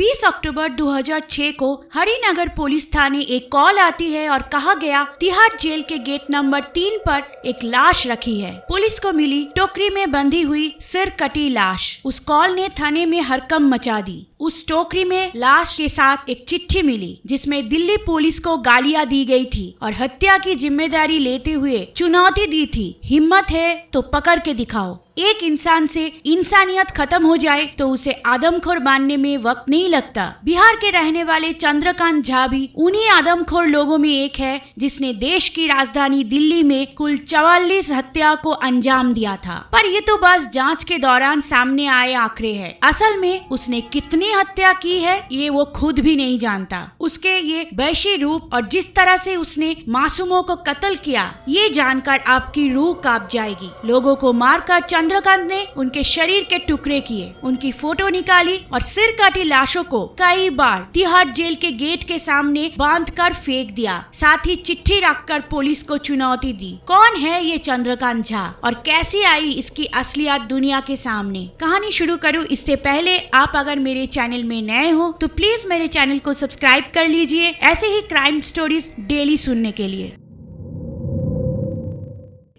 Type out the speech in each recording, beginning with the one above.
20 अक्टूबर 2006 को हरिनगर पुलिस थाने एक कॉल आती है और कहा गया तिहाड़ जेल के गेट नंबर 3 पर एक लाश रखी है। पुलिस को मिली टोकरी में बंधी हुई सिर कटी लाश। उस कॉल ने थाने में हड़कंप मचा दी। उस टोकरी में लाश के साथ एक चिट्ठी मिली जिसमें दिल्ली पुलिस को गालियां दी गई थी और हत्या की जिम्मेदारी लेते हुए चुनौती दी थी, हिम्मत है तो पकड़ के दिखाओ। एक इंसान से इंसानियत खत्म हो जाए तो उसे आदमखोर मानने में वक्त नहीं लगता। बिहार के रहने वाले चंद्रकांत झा भी उन्हीं आदमखोर लोगों में एक है जिसने देश की राजधानी दिल्ली में कुल 44 हत्या को अंजाम दिया था। पर ये तो बस जांच के दौरान सामने आए आंकड़े हैं। असल में उसने कितनी हत्या की है ये वो खुद भी नहीं जानता। उसके ये वैशी रूप और जिस तरह से उसने मासूमों को कत्ल किया ये जानकर आपकी रूह कांप जाएगी। लोगों को मारकर चंद्रकांत ने उनके शरीर के टुकड़े किए, उनकी फोटो निकाली और सिर काटी लाशों को कई बार तिहाड़ जेल के गेट के सामने बांधकर फेंक दिया। साथ ही चिट्ठी रखकर पुलिस को चुनौती दी। कौन है ये चंद्रकांत झा और कैसी आई इसकी असलियत दुनिया के सामने? कहानी शुरू करूं इससे पहले आप अगर मेरे चैनल में नए हो तो प्लीज मेरे चैनल को सब्सक्राइब कर लीजिए ऐसे ही क्राइम स्टोरीज डेली सुनने के लिए।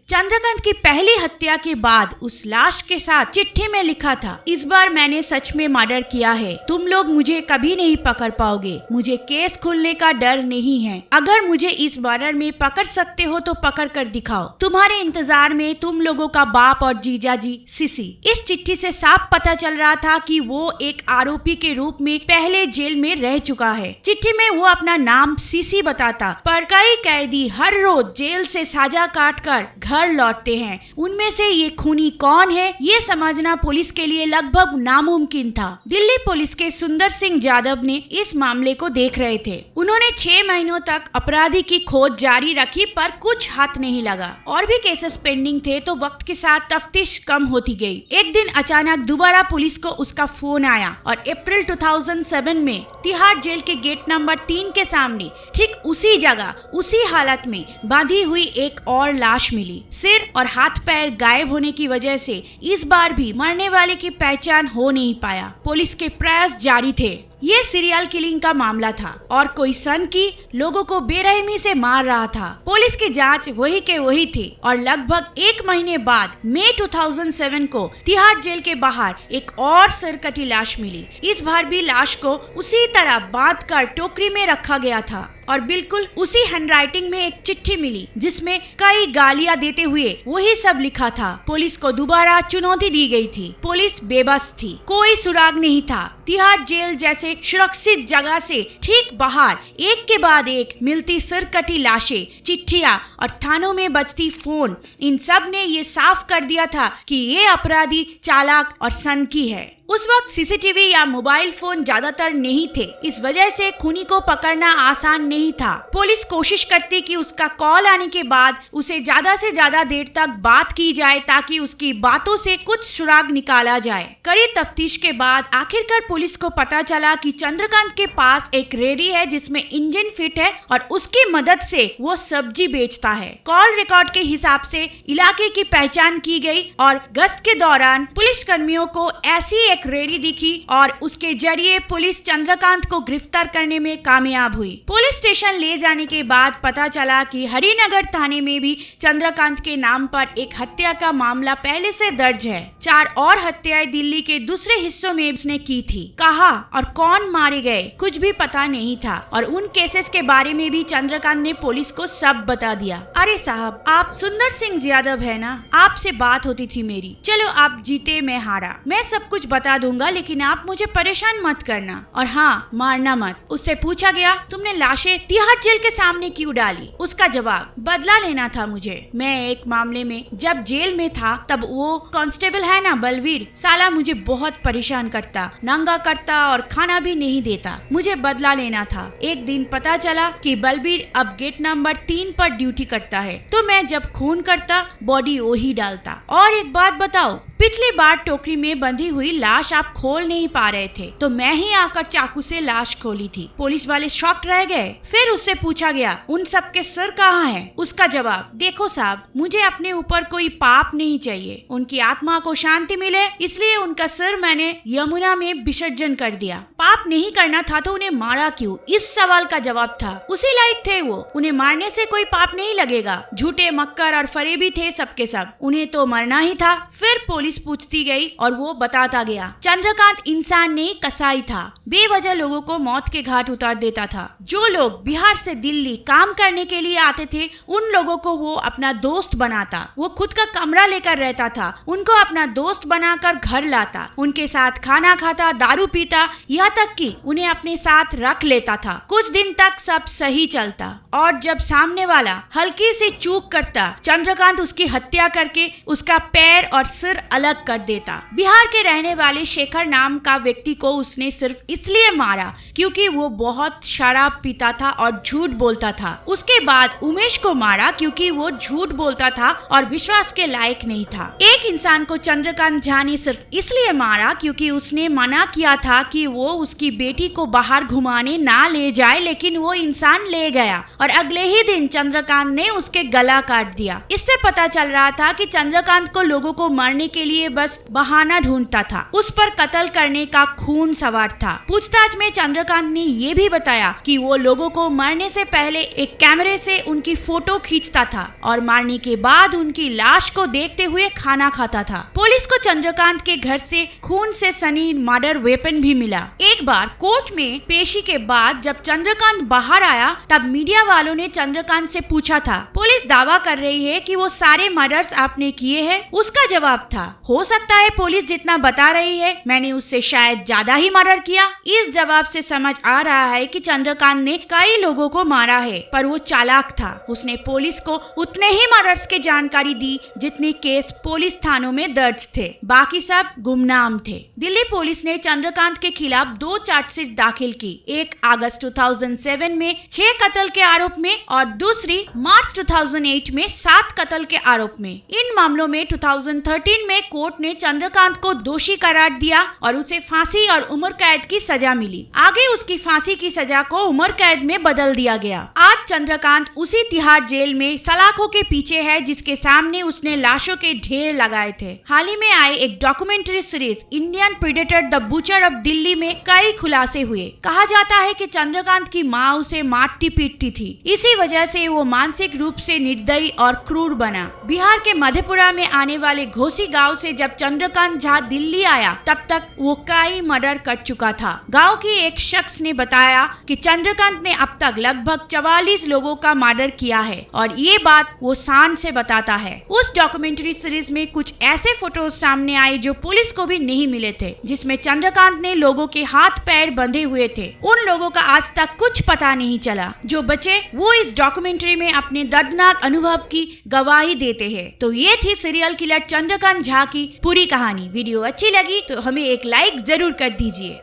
चंद्रकांत की पहली हत्या के बाद उस लाश के साथ चिट्ठी में लिखा था, इस बार मैंने सच में मर्डर किया है। तुम लोग मुझे कभी नहीं पकड़ पाओगे। मुझे केस खुलने का डर नहीं है। अगर मुझे इस मर्डर में पकड़ सकते हो तो पकड़ कर दिखाओ। तुम्हारे इंतजार में तुम लोगों का बाप और जीजाजी सिसी। इस चिट्ठी से साफ पता चल रहा था कि वो एक आरोपी के रूप में पहले जेल में रह चुका है। चिट्ठी में वो अपना नाम सिसी बताता, पर कई कैदी हर रोज जेल से सजा काट कर घर लौटते हैं। उनमें से ये खूनी कौन है ये समझना पुलिस के लिए लगभग नामुमकिन था। दिल्ली पुलिस के सुंदर सिंह यादव ने इस मामले को देख रहे थे। उन्होंने 6 महीनों तक अपराधी की खोज जारी रखी पर कुछ हाथ नहीं लगा। और भी केसेस पेंडिंग थे तो वक्त के साथ तफ्तीश कम होती गई। एक दिन अचानक दोबारा पुलिस को उसका फोन आया और अप्रैल 2007 में तिहाड़ जेल के गेट नंबर 3 के सामने ठीक उसी जगह उसी हालत में बांधी हुई एक और लाश मिली। सिर और हाथ पैर गायब होने की वजह से इस बार भी मरने वाले की पहचान हो नहीं पाया। पुलिस के प्रयास जारी थे। ये सीरियल किलिंग का मामला था और कोई सन की लोगों को बेरहमी से मार रहा था। पुलिस की जांच वही के वही थी और लगभग 1 महीने बाद मई 2007 को तिहाड़ जेल के बाहर एक और सिरकटी लाश मिली। इस बार भी लाश को उसी तरह बांधकर टोकरी में रखा गया था और बिल्कुल उसी हैंडराइटिंग में एक चिट्ठी मिली जिसमें कई गालियां देते हुए वही सब लिखा था। पुलिस को दोबारा चुनौती दी गई थी। पुलिस बेबस थी, कोई सुराग नहीं था। तिहाड़ जेल जैसे सुरक्षित जगह से ठीक बाहर एक के बाद एक मिलती सिरकटी लाशें, चिट्ठियां और थानों में बजती फोन, इन सब ने ये साफ कर दिया था कि ये अपराधी चालाक और सनकी है। उस वक्त सीसीटीवी या मोबाइल फोन ज्यादातर नहीं थे, इस वजह से खूनी को पकड़ना आसान नहीं था। पुलिस कोशिश करती कि उसका कॉल आने के बाद उसे ज्यादा से ज्यादा देर तक बात की जाए ताकि उसकी बातों से कुछ सुराग निकाला जाए। कड़ी तफ्तीश के बाद आखिरकार पुलिस को पता चला कि चंद्रकांत के पास एक रेहड़ी है जिसमें इंजन फिट है और उसकी मदद से वो सब्जी बेचता है। कॉल रिकॉर्ड के हिसाब से इलाके की पहचान की गई और गश्त के दौरान पुलिस कर्मियों को ऐसी एक रेहड़ी दिखी और उसके जरिए पुलिस चंद्रकांत को गिरफ्तार करने में कामयाब हुई। पुलिस स्टेशन ले जाने के बाद पता चला कि हरिनगर थाने में भी चंद्रकांत के नाम पर एक हत्या का मामला पहले से दर्ज है। 4 और हत्याएं दिल्ली के दूसरे हिस्सों में उसने की थी। कहाँ और कौन मारे गए कुछ भी पता नहीं था और उन केसेस के बारे में भी चंद्रकांत ने पुलिस को सब बता दिया। अरे साहब, आप सुंदर सिंह यादव है ना? आपसे बात होती थी मेरी। चलो आप जीते मैं हारा, मैं सब कुछ बता दूंगा लेकिन आप मुझे परेशान मत करना और हाँ मारना मत। उससे पूछा गया तुमने लाशें तिहाड़ जेल के सामने क्यों डाली? उसका जवाब, बदला लेना था मुझे। मैं एक मामले में जब जेल में था तब वो कांस्टेबल है ना बलवीर, साला मुझे बहुत परेशान करता, नंगा करता और खाना भी नहीं देता। मुझे बदला लेना था। एक दिन पता चला कि बलवीर अब गेट नंबर 3 पर ड्यूटी करता है तो मैं जब खून करता बॉडी वही डालता। और एक बात बताओ, पिछली बार टोकरी में बंधी हुई लाश आप खोल नहीं पा रहे थे तो मैं ही आकर चाकू से लाश खोली थी। पुलिस वाले शॉक्ड रह गए। फिर उससे पूछा गया, उन सब के सर कहाँ हैं? उसका जवाब, देखो साहब, मुझे अपने ऊपर कोई पाप नहीं चाहिए। उनकी आत्मा को शांति मिले इसलिए उनका सिर मैंने यमुना में विसर्जन कर दिया। पाप नहीं करना था तो उन्हें मारा क्यों? इस सवाल का जवाब था। उसी लायक थे वो। उन्हें मारने से कोई पाप नहीं लगेगा। झूठे, मक्कर और फरेबी थे सबके सब। उन्हें तो मरना ही था। फिर पुलिस पूछती गई और वो बताता गया, चंद्रकांत इंसान नहीं कसाई था। बेवजह लोगों को मौत के घाट उतार देता था। जो लोग बिहार से दिल्ली काम करने के लिए आते थे उन लोगों को वो अपना दोस्त बनाता। वो खुद का कमरा लेकर रहता था। उनको अपना दोस्त बनाकर घर लाता, उनके साथ खाना खाता, दारू पीता, यहाँ तक कि उन्हें अपने साथ रख लेता था। कुछ दिन तक सब सही चलता और जब सामने वाला हल्की सी चूक करता, चंद्रकांत उसकी हत्या करके उसका पैर और सिर अलग कर देता। बिहार के रहने वाले शेखर नाम का व्यक्ति को उसने सिर्फ इसलिए मारा क्योंकि वो बहुत शराब पीता था और झूठ बोलता था। उसके बाद उमेश को मारा क्योंकि वो झूठ बोलता था और विश्वास के लायक नहीं था। एक इंसान को चंद्रकांत झा ने सिर्फ इसलिए मारा क्योंकि उसने मना किया था कि वो उसकी बेटी को बाहर घुमाने ना ले जाए, लेकिन वो इंसान ले गया और अगले ही दिन चंद्रकांत ने उसके गला काट दिया। इससे पता चल रहा था कि चंद्रकांत को लोगों को मारने के लिए बस बहाना ढूंढता था। उस पर कत्ल करने का खून सवार था। पूछताछ में चंद्रकांत ने ये भी बताया कि वो लोगों को मारने से पहले एक कैमरे से उनकी फोटो खींचता था और मारने के बाद उनकी लाश को देखते हुए खाना खाता था। पुलिस को चंद्रकांत के घर से खून से सनी मर्डर वेपन भी मिला। एक बार कोर्ट में पेशी के बाद जब चंद्रकांत बाहर आया तब मीडिया वालों ने चंद्रकांत से पूछा था, पुलिस दावा कर रही है कि वो सारे मर्डर्स आपने किए हैं। उसका जवाब था, हो सकता है पुलिस जितना बता रही है मैंने उससे शायद ज्यादा ही मर्डर किया। इस जवाब से समझ आ रहा है कि चंद्रकांत ने कई लोगों को मारा है, पर वो चालाक था। उसने पुलिस को उतने ही मर्डर्स की जानकारी दी जितने केस पुलिस थानों में दर्ज थे। बाकी सब गुमनाम थे। दिल्ली पुलिस ने चंद्रकांत के खिलाफ 2 चार्जशीट दाखिल की, एक अगस्त 2007 में 6 कत्ल के आरोप में और दूसरी मार्च 2008 में 7 कत्ल के आरोप में। इन मामलों में 2013 में कोर्ट ने चंद्रकांत को दोषी करार दिया और उसे फांसी और उम्र कैद की सजा मिली। आगे उसकी फांसी की सजा को उम्र कैद में बदल दिया गया। आज चंद्रकांत उसी तिहाड़ जेल में सलाखों के पीछे है जिसके सामने उसने लाशों के ढेर लगाए थे। हाल ही में आए एक documentary series Indian predator the butcher of Delhi में कई खुलासे हुए। कहा जाता है कि चंद्रकांत की माँ उसे मारती पीटती थी। इसी वजह से वो मानसिक रूप से निर्दयी और क्रूर बना। बिहार के मधेपुरा में आने वाले घोसी गांव से जब चंद्रकांत झा दिल्ली आया तब तक वो कई मर्डर कर चुका था। गांव के एक शख्स ने बताया कि चंद्रकांत ने अब तक लगभग 44 लोगों का मर्डर किया है और ये बात वो शान से बताता है। उस डॉक्यूमेंट्री सीरीज में कुछ ऐसे फोटोज सामने आए जो पुलिस को भी नहीं मिले थे, जिसमें चंद्रकांत ने लोगों के हाथ पैर बंधे हुए थे। उन लोगों का आज तक कुछ पता नहीं चला। जो बचे वो इस डॉक्यूमेंट्री में अपने दर्दनाक अनुभव की गवाही देते हैं। तो ये थी सीरियल किलर चंद्रकांत झा की पूरी कहानी। वीडियो अच्छी लगी तो हमें एक लाइक जरूर कर दीजिए।